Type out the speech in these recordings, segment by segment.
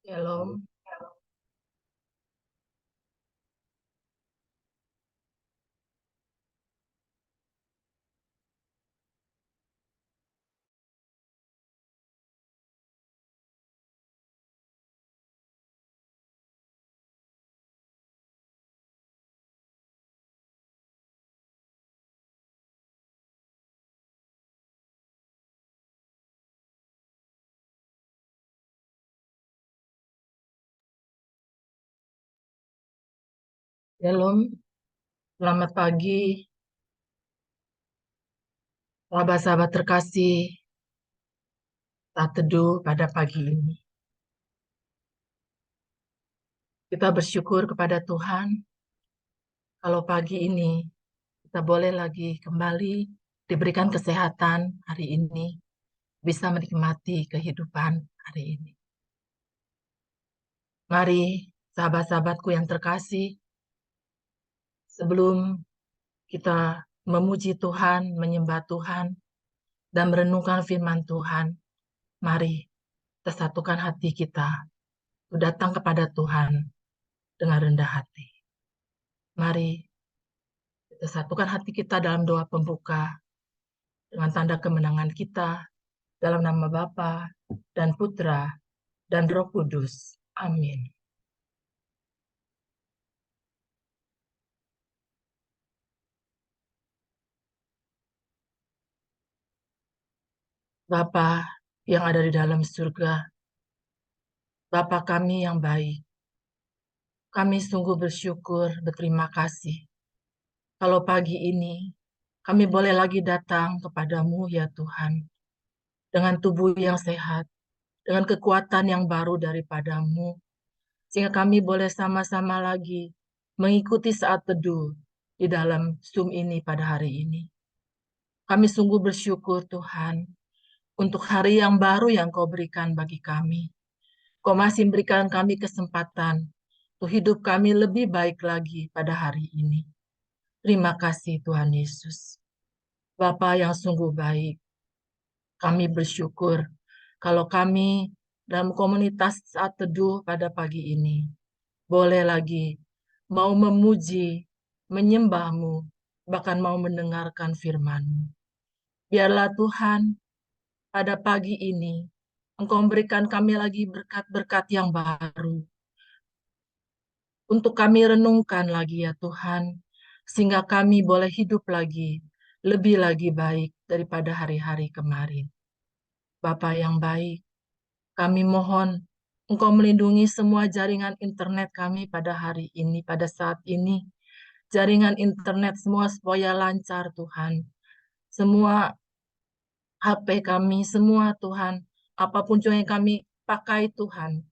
Shalom, shalom, selamat pagi, sahabat-sahabat terkasih. Saat teduh pada pagi ini, kita bersyukur kepada Tuhan kalau pagi ini kita boleh lagi kembali diberikan kesehatan hari ini, bisa menikmati kehidupan hari ini. Mari, sahabat-sahabatku yang terkasih, sebelum kita memuji Tuhan, menyembah Tuhan, dan merenungkan firman Tuhan, mari kita satukan hati kita, datang kepada Tuhan dengan rendah hati. Mari kita satukan hati kita dalam doa pembuka dengan tanda kemenangan kita dalam nama Bapa dan Putra dan Roh Kudus. Amin. Bapa yang ada di dalam surga, Bapa kami yang baik, kami sungguh bersyukur, berterima kasih. Kalau pagi ini kami boleh lagi datang kepadamu ya Tuhan, dengan tubuh yang sehat, dengan kekuatan yang baru daripadamu, sehingga kami boleh sama-sama lagi mengikuti saat teduh di dalam Zoom ini pada hari ini. Kami sungguh bersyukur Tuhan untuk hari yang baru yang Kau berikan bagi kami. Kau masih berikan kami kesempatan untuk hidup kami lebih baik lagi pada hari ini. Terima kasih Tuhan Yesus. Bapa yang sungguh baik, kami bersyukur kalau kami dalam komunitas saat teduh pada pagi ini boleh lagi mau memuji, menyembah-Mu, bahkan mau mendengarkan firman-Mu. Biarlah Tuhan, pada pagi ini, Engkau memberikan kami lagi berkat-berkat yang baru. Untuk kami renungkan lagi ya Tuhan, sehingga kami boleh hidup lagi, lebih lagi baik daripada hari-hari kemarin. Bapa yang baik, kami mohon Engkau melindungi semua jaringan internet kami pada hari ini, pada saat ini. Jaringan internet semua supaya lancar Tuhan. Semua HP kami, semua Tuhan, apapun juga yang kami pakai Tuhan,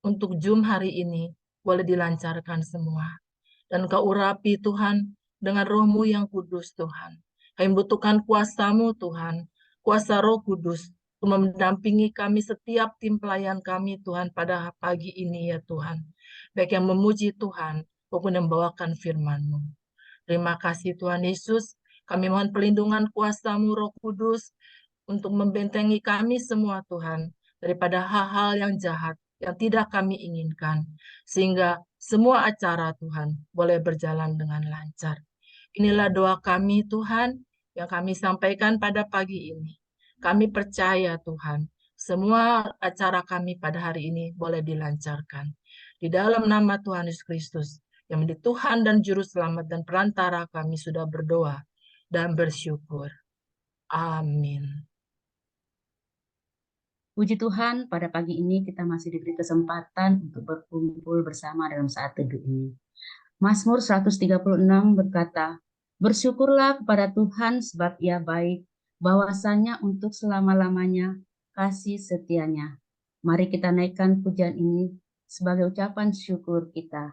untuk Zoom hari ini, boleh dilancarkan semua. Dan Kau urapi Tuhan, dengan Roh-Mu yang kudus Tuhan. Kami butuhkan kuasa-Mu Tuhan, kuasa Roh Kudus, untuk mendampingi kami setiap tim pelayan kami Tuhan pada pagi ini ya Tuhan. Baik yang memuji Tuhan, maupun yang membawakan firman-Mu. Terima kasih Tuhan Yesus. Kami mohon pelindungan kuasa-Mu Roh Kudus untuk membentengi kami semua Tuhan daripada hal-hal yang jahat yang tidak kami inginkan. Sehingga semua acara Tuhan boleh berjalan dengan lancar. Inilah doa kami Tuhan yang kami sampaikan pada pagi ini. Kami percaya Tuhan, semua acara kami pada hari ini boleh dilancarkan. Di dalam nama Tuhan Yesus Kristus, yang menjadi Tuhan dan Juru Selamat dan Perantara kami sudah berdoa dan bersyukur. Amin. Puji Tuhan, pada pagi ini kita masih diberi kesempatan untuk berkumpul bersama dalam saat teduh ini. Mazmur 136 berkata, "Bersyukurlah kepada Tuhan sebab Ia baik, bahwasanya untuk selama-lamanya kasih setianya." Mari kita naikkan pujian ini sebagai ucapan syukur kita.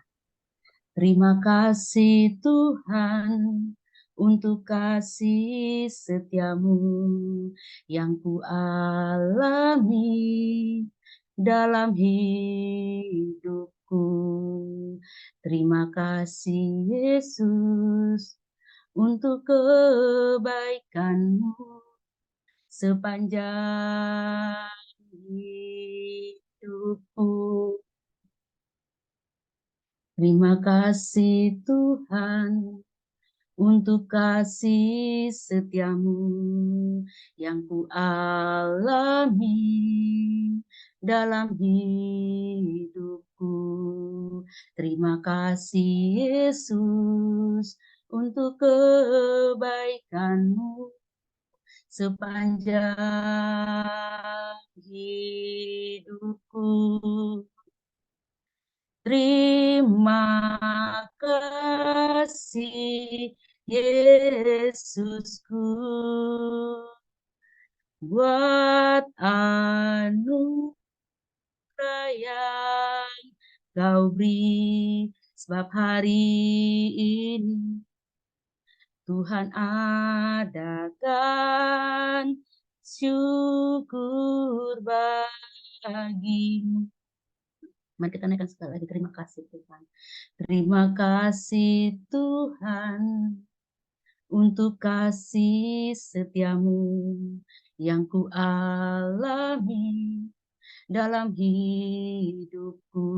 Terima kasih Tuhan untuk kasih setiamu yang ku alami dalam hidupku. Terima kasih Yesus untuk kebaikanmu sepanjang hidupku. Terima kasih Tuhan untuk kasih setiamu yang ku alami dalam hidupku. Terima kasih Yesus untuk kebaikanmu sepanjang hidupku. Terima kasih Yesusku buat anugerah yang kau beri, sebab hari ini Tuhan adakan syukur bagimu. Mari kita naikkan sekali lagi. Terima kasih Tuhan. Terima kasih Tuhan untuk kasih setiamu yang ku alami dalam hidupku.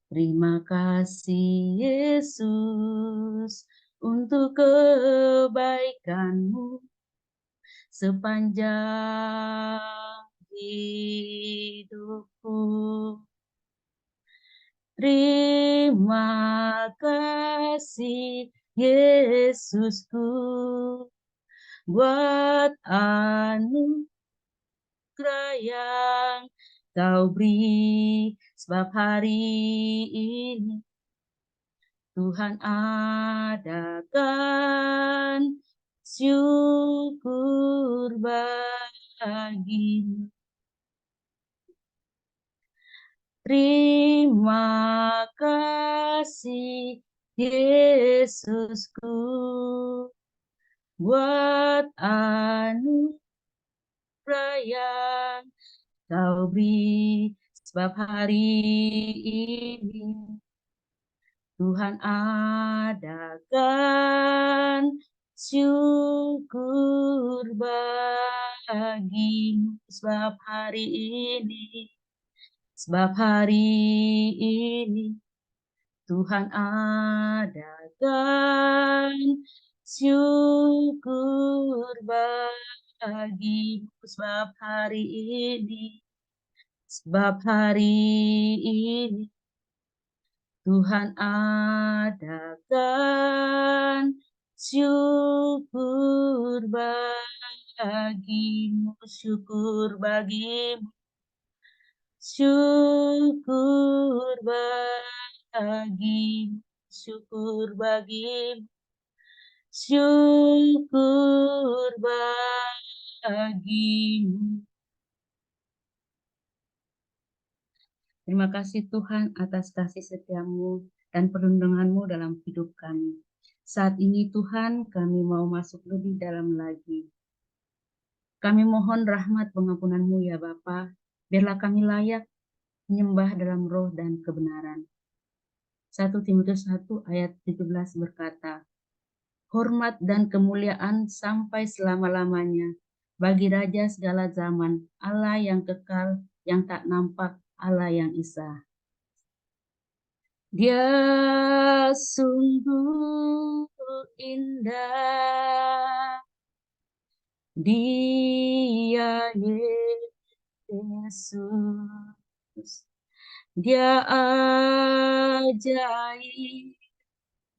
Terima kasih Yesus untuk kebaikanmu sepanjang hidupku. Terima kasih Yesusku buat anugerah yang kau beri, sebab hari ini Tuhan adakan syukur bagimu. Terima kasih Yesusku buat anugerah yang kau beri, sebab hari ini Tuhan adakan syukur bagimu, sebab hari ini Tuhan adakan syukur bagimu, sebab hari ini Tuhan adakan syukur bagimu, syukur bagimu, syukur bagimu, syukur bagimu, syukur bagimu. Terima kasih Tuhan atas kasih setiamu dan perlindunganmu dalam hidup kami. Saat ini Tuhan kami mau masuk lebih dalam lagi. Kami mohon rahmat pengampunanmu ya Bapa, biarlah kami layak menyembah dalam roh dan kebenaran. 1 Timotius 1 ayat 17 berkata, hormat dan kemuliaan sampai selama-lamanya bagi Raja segala zaman, Allah yang kekal, yang tak nampak, Allah yang esa. Dia sungguh indah, Dia Yesus. Dia ajaib,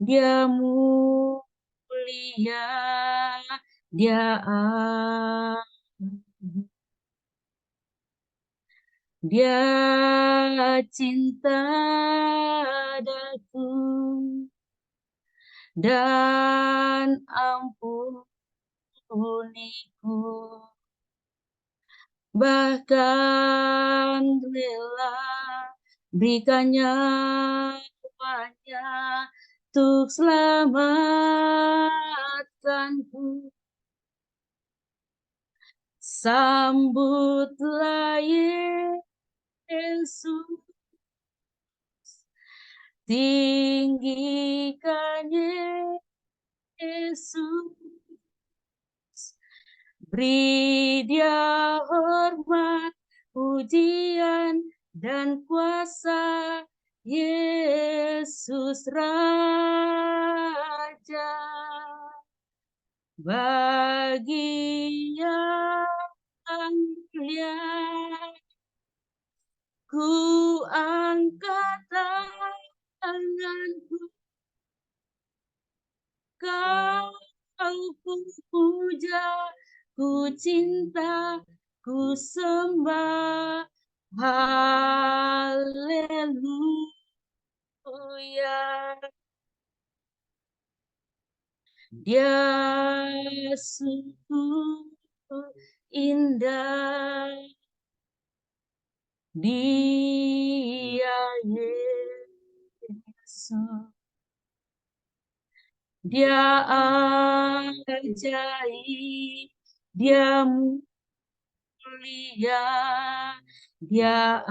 Dia mulia, Dia Dia cinta daku dan ampuniku, bahkan rela berikan nyawanya untuk selamatkanku. Sambutlah Yesus, tinggikan Yesus, beri Dia hormat, pujian dan kuasa Yesus. Yesus Raja, bagi yang mulia, ku angkat tanganku, kau ku puja, ku cinta, ku sembah, haleluya. Dia sungguh indah, Dia Yesus, Dia ajaib, Dia mulia, Dia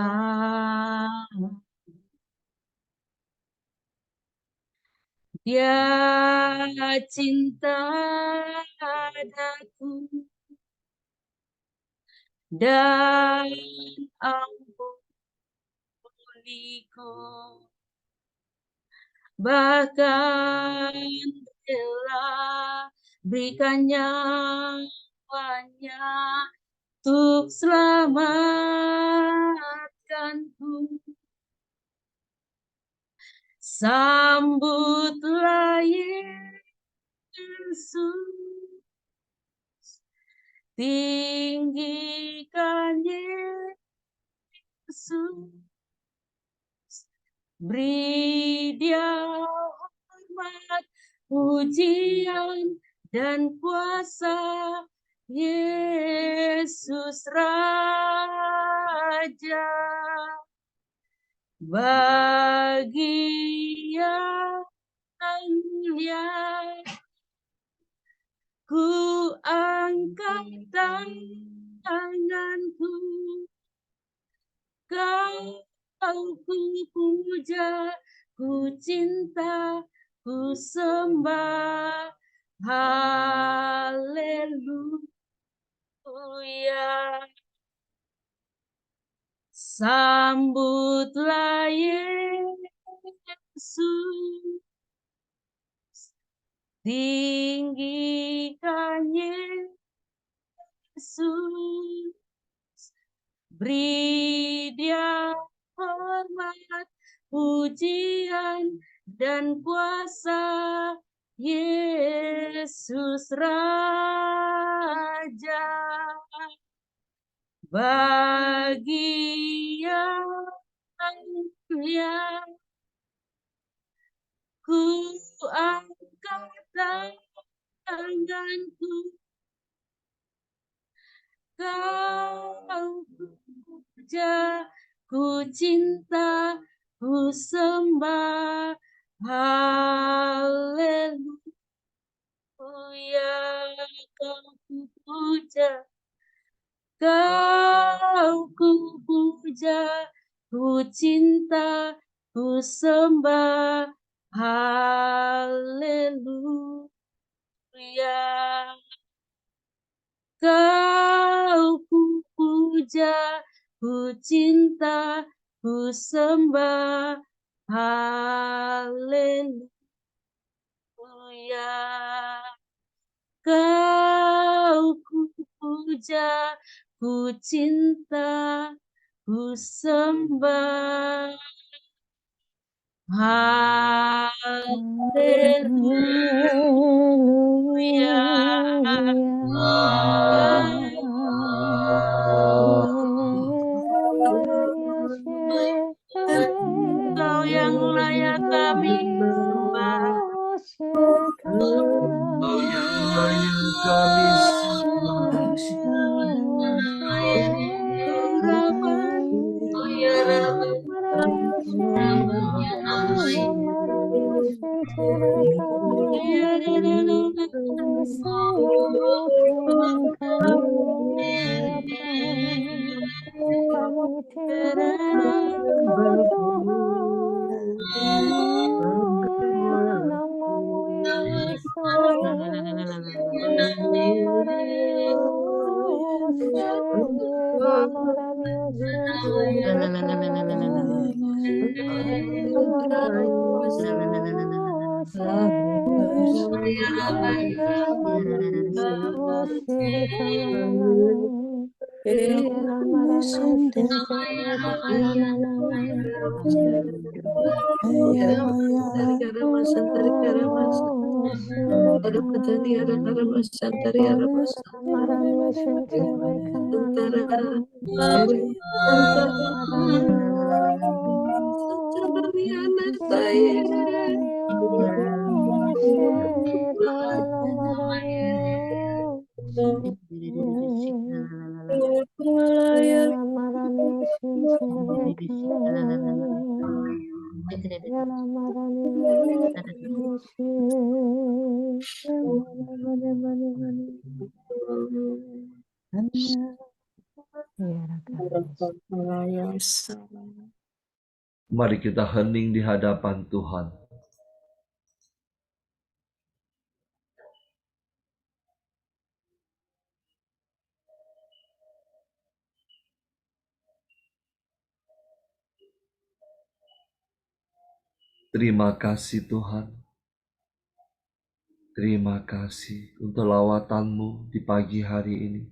Dia cinta padaku dan ampuniku, bahkan rela berikan nyawanya untuk selamatkanku. Sambutlah Yesus, tinggikan Yesus, beri Dia hormat, pujian, dan kuasa. Yesus Raja, bagi yang mulia, ku angkat tanganku, kau ku puja, ku cinta, ku sembah, haleluya. Sambutlah Yesus, tinggikan Yesus, beri Dia hormat, pujian, dan kuasa. Yesus Raja, bagi yang mulia, ku angkat tanganku, kau ku puja, ku cinta, ku sembah, haleluya. Kau ku puja, kau ku puja, ku cinta, ku sembah, haleluya. Kau ku puja, ku cinta, ku sembah, haleluya. Kau ku puja, ku cinta, ku sembah, haleluya. Kau yang layak kami sembah, Kami tidak takut Tuhan, memuliakan nama-Mu Yesus. Ramararios, Ramararios, Ramararios, Mari kita hening di hadapan Tuhan. Terima kasih Tuhan. Terima kasih untuk lawatan-Mu di pagi hari ini.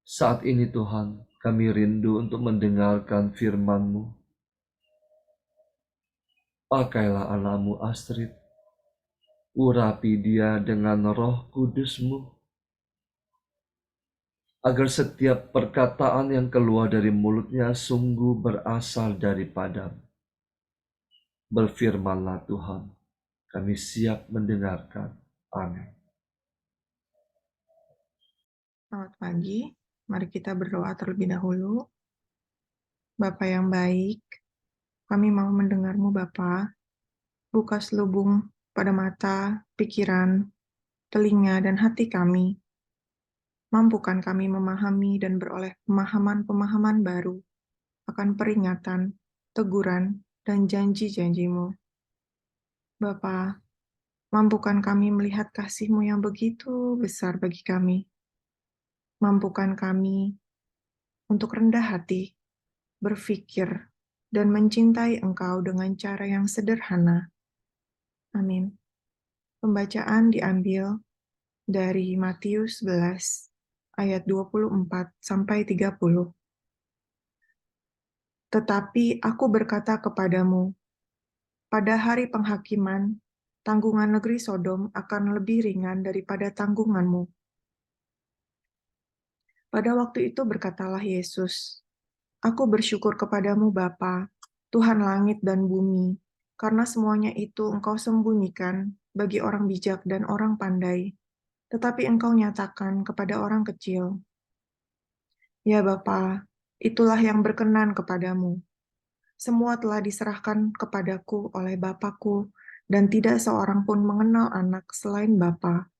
Saat ini Tuhan, kami rindu untuk mendengarkan firman-Mu. Pakailah anak-Mu Astrid, urapi dia dengan Roh Kudus-Mu, agar setiap perkataan yang keluar dari mulutnya sungguh berasal daripada-Mu. Berfirmanlah Tuhan, kami siap mendengarkan. Amin. Selamat pagi, mari kita berdoa terlebih dahulu. Bapa yang baik, kami mau mendengar-Mu Bapa. Buka selubung pada mata, pikiran, telinga, dan hati kami. Mampukan kami memahami dan beroleh pemahaman-pemahaman baru akan peringatan, teguran, dan janji-janji-Mu. Bapa, mampukan kami melihat kasih-Mu yang begitu besar bagi kami. Mampukan kami untuk rendah hati, berpikir, dan mencintai Engkau dengan cara yang sederhana. Amin. Pembacaan diambil dari Matius 11 ayat 24 sampai 30. Tetapi aku berkata kepadamu, pada hari penghakiman, tanggungan negeri Sodom akan lebih ringan daripada tanggunganmu. Pada waktu itu berkatalah Yesus, aku bersyukur kepadamu Bapa, Tuhan langit dan bumi, karena semuanya itu Engkau sembunyikan bagi orang bijak dan orang pandai, tetapi Engkau nyatakan kepada orang kecil. Ya Bapa, itulah yang berkenan kepadamu. Semua telah diserahkan kepadaku oleh Bapakku, dan tidak seorang pun mengenal anak selain Bapa,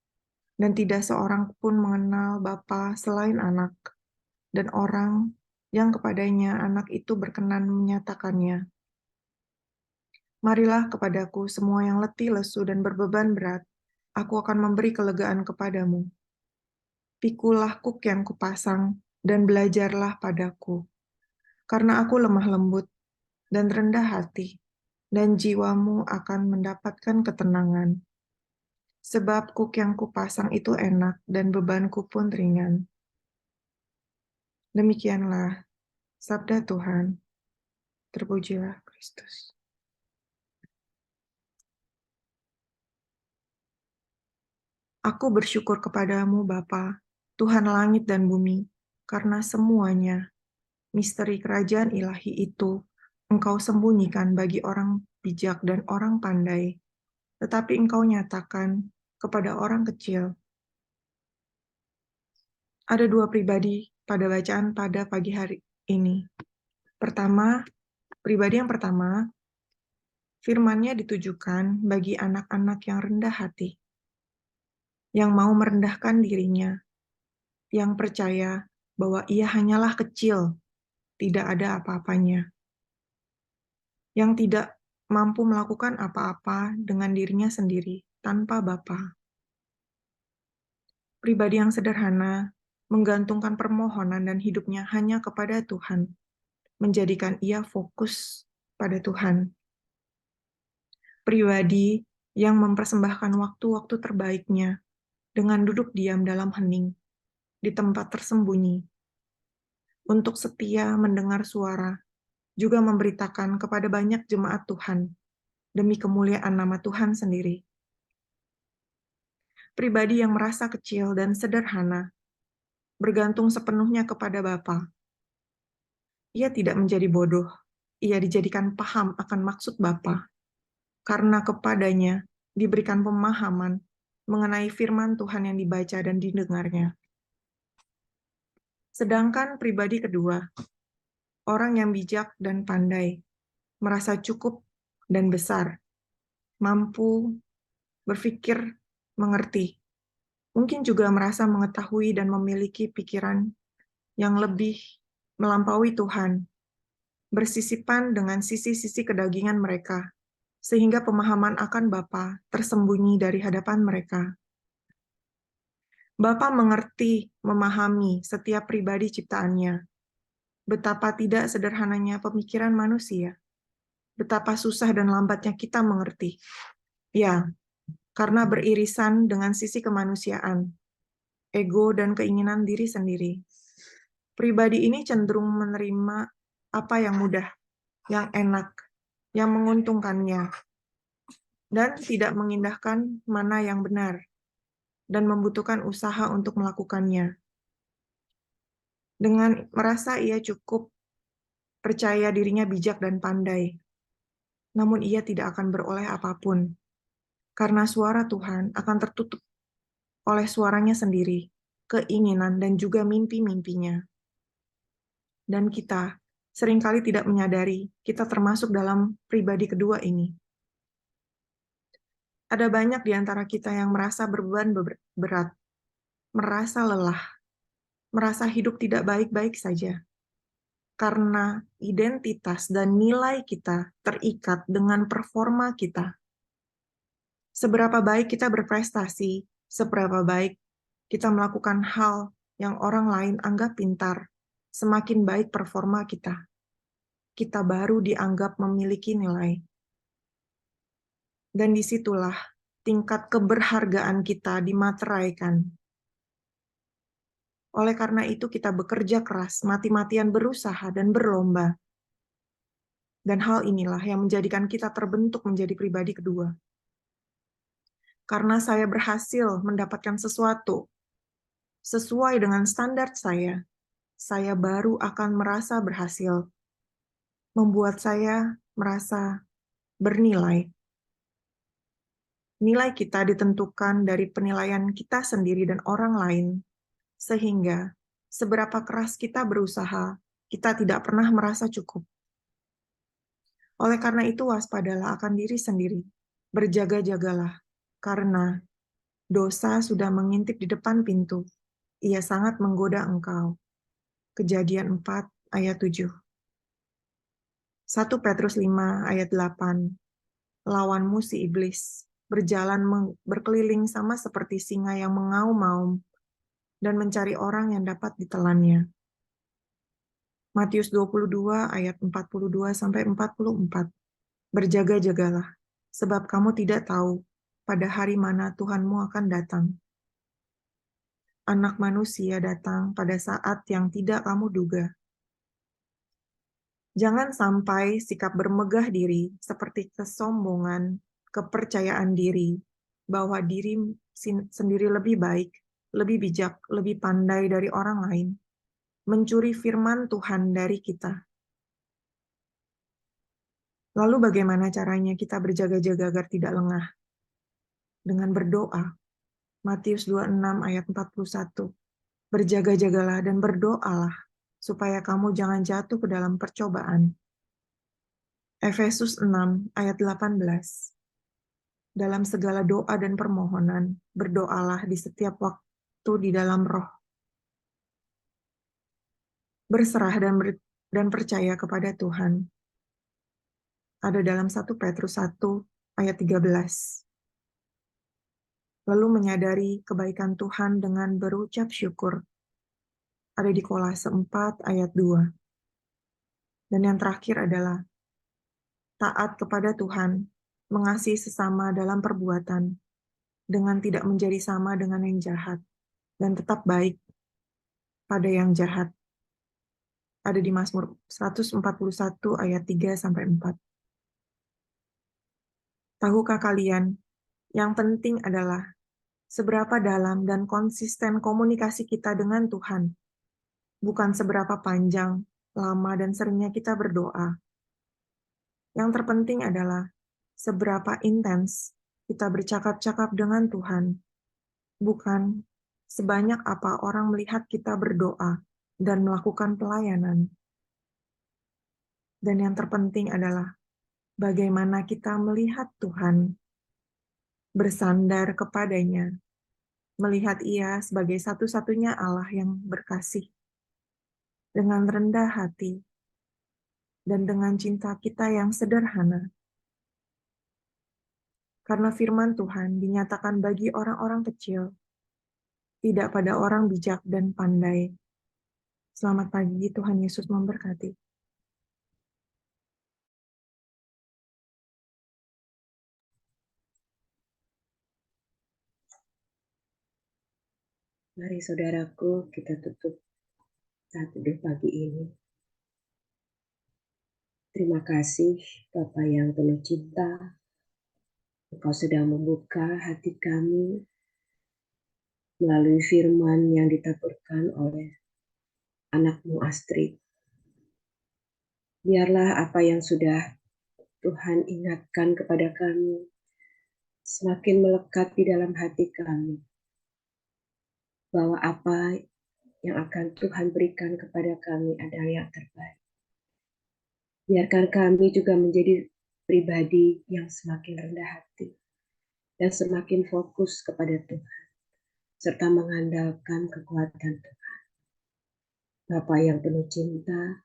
dan tidak seorang pun mengenal Bapa selain anak, dan orang yang kepadanya anak itu berkenan menyatakannya. Marilah kepadaku semua yang letih, lesu, dan berbeban berat, aku akan memberi kelegaan kepadamu. Pikulah kuk yang kupasang, dan belajarlah padaku. Karena aku lemah lembut dan rendah hati, dan jiwamu akan mendapatkan ketenangan. Sebab kuk yang kupasang itu enak, dan bebanku pun ringan. Demikianlah sabda Tuhan. Terpujilah Kristus. Aku bersyukur kepadamu Bapa, Tuhan langit dan bumi, karena semuanya, misteri kerajaan ilahi itu, Engkau sembunyikan bagi orang bijak dan orang pandai, tetapi Engkau nyatakan kepada orang kecil. Ada dua pribadi pada bacaan pada pagi hari ini. Pertama, pribadi yang pertama, firman-Nya ditujukan bagi anak-anak yang rendah hati, yang mau merendahkan dirinya, yang percaya bahwa ia hanyalah kecil, tidak ada apa-apanya, yang tidak mampu melakukan apa-apa dengan dirinya sendiri tanpa Bapa. Pribadi yang sederhana, menggantungkan permohonan dan hidupnya hanya kepada Tuhan, menjadikan ia fokus pada Tuhan. pribadi yang mempersembahkan waktu-waktu terbaiknya dengan duduk diam dalam hening di tempat tersembunyi, untuk setia mendengar suara, juga memberitakan kepada banyak jemaat Tuhan demi kemuliaan nama Tuhan sendiri. Pribadi yang merasa kecil dan sederhana, bergantung sepenuhnya kepada Bapa. Ia tidak menjadi bodoh, ia dijadikan paham akan maksud Bapa, karena kepadanya diberikan pemahaman mengenai firman Tuhan yang dibaca dan didengarnya. Sedangkan pribadi kedua, orang yang bijak dan pandai, merasa cukup dan besar, mampu berpikir, mengerti, mungkin juga merasa mengetahui dan memiliki pikiran yang lebih melampaui Tuhan, bersisipan dengan sisi-sisi kedagingan mereka, sehingga pemahaman akan Bapa tersembunyi dari hadapan mereka. Bapa mengerti, memahami setiap pribadi ciptaannya. Betapa tidak sederhananya pemikiran manusia. Betapa susah dan lambatnya kita mengerti. Ya, karena beririsan dengan sisi kemanusiaan, ego dan keinginan diri sendiri. Pribadi ini cenderung menerima apa yang mudah, yang enak, yang menguntungkannya, dan tidak mengindahkan mana yang benar, dan membutuhkan usaha untuk melakukannya. Dengan merasa ia cukup, percaya dirinya bijak dan pandai, namun ia tidak akan beroleh apapun, karena suara Tuhan akan tertutup oleh suaranya sendiri, keinginan dan juga mimpi-mimpinya. Dan kita seringkali tidak menyadari kita termasuk dalam pribadi kedua ini. Ada banyak di antara kita yang merasa beban berat, merasa lelah, merasa hidup tidak baik-baik saja, karena identitas dan nilai kita terikat dengan performa kita. Seberapa baik kita berprestasi, seberapa baik kita melakukan hal yang orang lain anggap pintar, semakin baik performa kita. Kita baru dianggap memiliki nilai. Dan disitulah tingkat keberhargaan kita dimateraikan. Oleh karena itu kita bekerja keras, mati-matian berusaha dan berlomba. Dan hal inilah yang menjadikan kita terbentuk menjadi pribadi kedua. Karena saya berhasil mendapatkan sesuatu sesuai dengan standar saya baru akan merasa berhasil. Membuat saya merasa bernilai. Nilai kita ditentukan dari penilaian kita sendiri dan orang lain, sehingga seberapa keras kita berusaha, kita tidak pernah merasa cukup. Oleh karena itu, waspadalah akan diri sendiri, berjaga-jagalah, karena dosa sudah mengintip di depan pintu, ia sangat menggoda engkau. Kejadian 4 ayat 7. 1 Petrus 5 ayat 8. Lawanmu si iblis, berjalan berkeliling sama seperti singa yang mengaum-ngaum dan mencari orang yang dapat ditelannya. Matius 22 ayat 42 sampai 44. Berjaga-jagalah, sebab kamu tidak tahu pada hari mana Tuhanmu akan datang. Anak manusia datang pada saat yang tidak kamu duga. Jangan sampai sikap bermegah diri seperti kesombongan, kepercayaan diri, bahwa diri sendiri lebih baik, lebih bijak, lebih pandai dari orang lain, mencuri firman Tuhan dari kita. Lalu bagaimana caranya kita berjaga-jaga agar tidak lengah? Dengan berdoa. Matius 26 ayat 41. Berjaga-jagalah dan berdoalah, supaya kamu jangan jatuh ke dalam percobaan. Efesus 6 ayat 18. Dalam segala doa dan permohonan, berdoalah di setiap waktu di dalam roh. Berserah dan percaya kepada Tuhan. Ada dalam 1 Petrus 1 ayat 13. Lalu menyadari kebaikan Tuhan dengan berucap syukur. Ada di Kolose 4 ayat 2. Dan yang terakhir adalah taat kepada Tuhan mengasihi sesama dalam perbuatan, dengan tidak menjadi sama dengan yang jahat, dan tetap baik pada yang jahat. Ada di Mazmur 141 ayat 3-4. Tahukah kalian, yang penting adalah seberapa dalam dan konsisten komunikasi kita dengan Tuhan, bukan seberapa panjang, lama, dan seringnya kita berdoa. Yang terpenting adalah seberapa intens kita bercakap-cakap dengan Tuhan, bukan sebanyak apa orang melihat kita berdoa dan melakukan pelayanan. Dan yang terpenting adalah bagaimana kita melihat Tuhan, bersandar kepadanya, melihat Ia sebagai satu-satunya Allah yang berkasih, dengan rendah hati, dan dengan cinta kita yang sederhana. Karena firman Tuhan dinyatakan bagi orang-orang kecil, tidak pada orang bijak dan pandai. Selamat pagi, Tuhan Yesus memberkati. Mari saudaraku, kita tutup saat teduh pagi ini. Terima kasih Bapa yang penuh cinta. Engkau sedang membuka hati kami melalui firman yang ditaburkan oleh anak-Mu Astrid. Biarlah apa yang sudah Tuhan ingatkan kepada kami semakin melekat di dalam hati kami. Bahwa apa yang akan Tuhan berikan kepada kami adalah yang terbaik. Biarkan kami juga menjadi pribadi yang semakin rendah hati dan semakin fokus kepada Tuhan, serta mengandalkan kekuatan Tuhan. Bapa yang penuh cinta,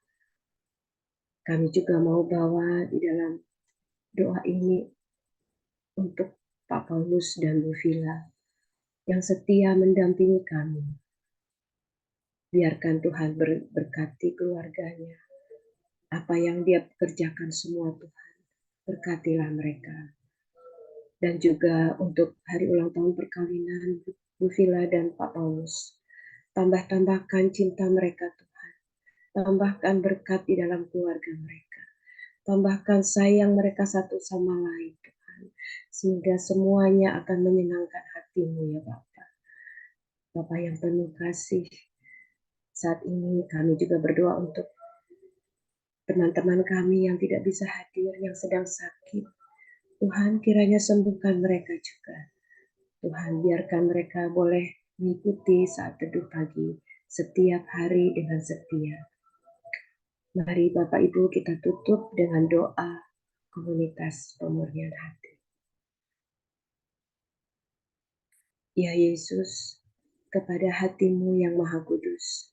kami juga mau bawa di dalam doa ini untuk Pak Paulus dan Bu Vila yang setia mendampingi kami. Biarkan Tuhan berkati keluarganya. Apa yang dia kerjakan semua Tuhan, berkatilah mereka. Dan juga untuk hari ulang tahun perkawinan Bu Vila dan Pak Paulus. Tambah-tambahkan cinta mereka Tuhan. Tambahkan berkat di dalam keluarga mereka. Tambahkan sayang mereka satu sama lain Tuhan. Sehingga semuanya akan menyenangkan hati-Mu ya Bapa. Bapa yang penuh kasih. Saat ini kami juga berdoa untuk teman-teman kami yang tidak bisa hadir, yang sedang sakit. Tuhan kiranya sembuhkan mereka juga. Tuhan biarkan mereka boleh mengikuti saat teduh pagi setiap hari dengan setia. Mari Bapak Ibu kita tutup dengan doa komunitas pemurnian hati. Ya Yesus, kepada hati-Mu yang Maha Kudus,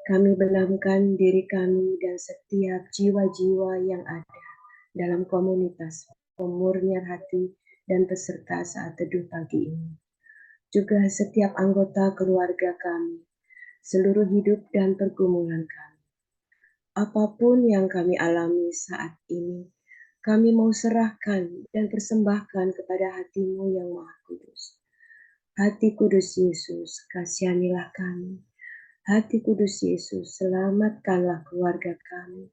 kami benamkan diri kami dan setiap jiwa-jiwa yang ada dalam komunitas pemurnian hati dan peserta saat teduh pagi ini. Juga setiap anggota keluarga kami, seluruh hidup dan pergumulan kami. Apapun yang kami alami saat ini, kami mau serahkan dan persembahkan kepada hati-Mu yang Maha Kudus. Hati Kudus Yesus, kasihanilah kami. Hati Kudus Yesus, selamatkanlah keluarga kami.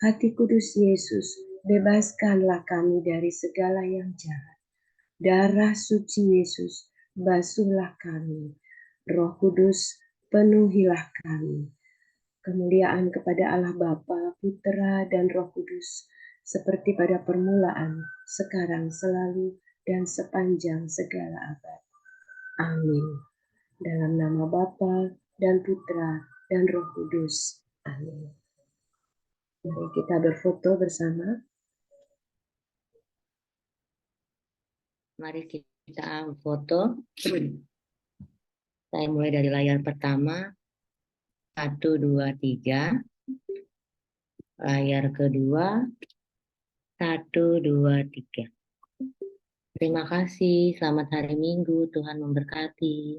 Hati Kudus Yesus, bebaskanlah kami dari segala yang jahat. Darah suci Yesus, basuhlah kami. Roh Kudus, penuhilah kami. Kemuliaan kepada Allah Bapa, Putra, dan Roh Kudus, seperti pada permulaan, sekarang, selalu, dan sepanjang segala abad. Amin. Dalam nama Bapa dan Putra dan Roh Kudus. Amin. Mari kita berfoto bersama. Mari kita foto. Saya mulai dari layar pertama. 1, 2, 3. Layar kedua. 1, 2, 3. Terima kasih. Selamat hari Minggu. Tuhan memberkati.